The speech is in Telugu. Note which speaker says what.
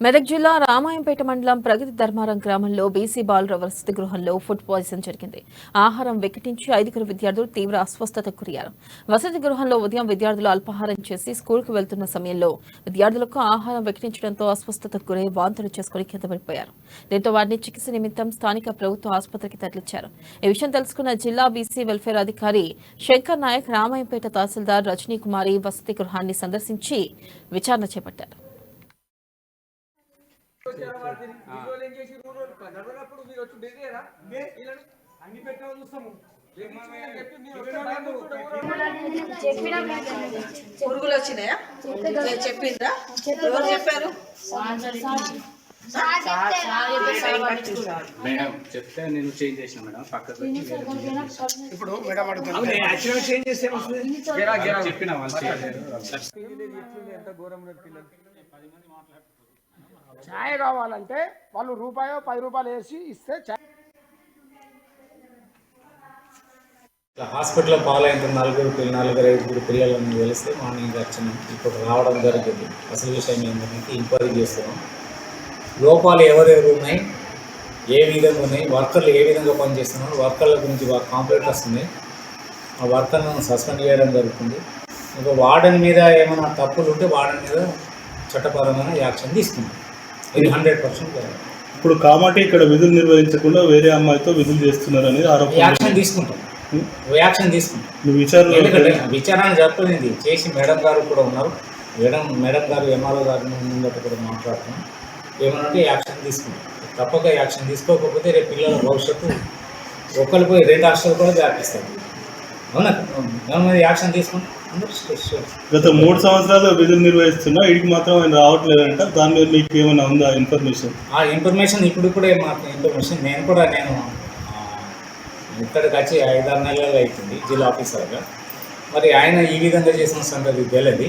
Speaker 1: మెదక్ జిల్లా రామాయంపేట మండలం ప్రగతి ధర్మారం గ్రామంలో బీసీ బాలుర వసతి గృహంలో ఫుడ్ పాయిజన్ జరిగింది. ఆహారం వెకిటించి 5 విద్యార్థులు తీవ్ర అస్వస్థతకు గురయ్యారు. వసతి గృహంలో ఉదయం విద్యార్థులు అల్పాహారం చేసి స్కూల్కు వెళ్తున్న సమయంలో విద్యార్థులకు ఆహారం వెకిటించడంతో అస్వస్థతకు గురై వాంతులు చేసుకుని కింద పడిపోయారు. దీంతో వారిని చికిత్స నిమిత్తం స్థానిక ప్రభుత్వ ఆసుపత్రికి తరలించారు. ఈ విషయం తెలుసుకున్న జిల్లా బీసీ వెల్ఫేర్ అధికారి శంకర్ నాయక్ రామాయంపేట తహసీల్దార్ రజనీ కుమారి వసతి గృహాన్ని సందర్శించి విచారణ చేపట్టారు.
Speaker 2: పురుగులు వచ్చినాయా చెప్పిందా? ఎవరు చెప్పారు?
Speaker 3: మేడం చెప్తే నేను చేంజ్ చేసిన మేడం పక్కకు
Speaker 4: ఇప్పుడు మేడం అడుగుతాను చేంజ్ చేస్తే
Speaker 3: చెప్పిన
Speaker 4: ఛాయ్ కావాలంటే వాళ్ళు రూపాయో 10 రూపాయలు వేసి ఇస్తే
Speaker 5: హాస్పిటల్లో పాలైన 4-5 పిల్లలను తెలిస్తే మార్నింగ్ వచ్చిన ఇప్పుడు రావడం జరిగింది. అసలు విషయం ఏంటంటే ఎంక్వైరీ చేస్తున్నాం. లోపాలు ఎవరెవరు ఉన్నాయి, ఏ విధంగా ఉన్నాయి, వర్కర్లు ఏ విధంగా పనిచేస్తున్నారు, వర్కర్ల గురించి కంప్లైంట్ వస్తున్నాయి. ఆ వర్కర్లను సస్పెండ్ చేయడం జరుగుతుంది. ఇంకా వార్డెన్ మీద ఏమైనా తప్పులు ఉంటే వార్డెన్ మీద చట్టపరమైన యాక్షన్ తీసుకుంటాం. ఇది 100% జరగాలి.
Speaker 6: ఇప్పుడు కాబట్టి ఇక్కడ విధులు నిర్వహించకుండా వేరే అమ్మాయితో విధులు చేస్తున్నారు అనేది ఆరోపణ.
Speaker 5: యాక్షన్ తీసుకుంటాం. విచారణ జరుగుతుంది చేసి మేడం గారు కూడా ఉన్నారు. మేడం గారు ఎంఆర్ఓ గారి ముందట కూడా మాట్లాడుతున్నాం. ఏమనంటే యాక్షన్ తీసుకుంటాం. తప్పక యాక్షన్ తీసుకోకపోతే రేపు పిల్లల భవిష్యత్తు ఒకరికి పోయి 2 హాస్టల్ కూడా వ్యాపిస్తారు. అవునా? దాని యాక్షన్ తీసుకుంటాం.
Speaker 6: గత 3 సంవత్సరాలు విధులు నిర్వహిస్తున్నా వీడికి మాత్రం ఆయన రావట్లేదంట. దాని మీద మీకు ఏమైనా ఉందా ఇన్ఫర్మేషన్?
Speaker 5: ఆ ఇన్ఫర్మేషన్ ఇప్పుడే మాకు ఇన్ఫర్మేషన్ నేను ఇక్కడికి వచ్చి 5-6 నెలలు అవుతుంది జిల్లా ఆఫీసర్గా. మరి ఆయన ఈ విధంగా చేసిన సంగతి తెలియదు.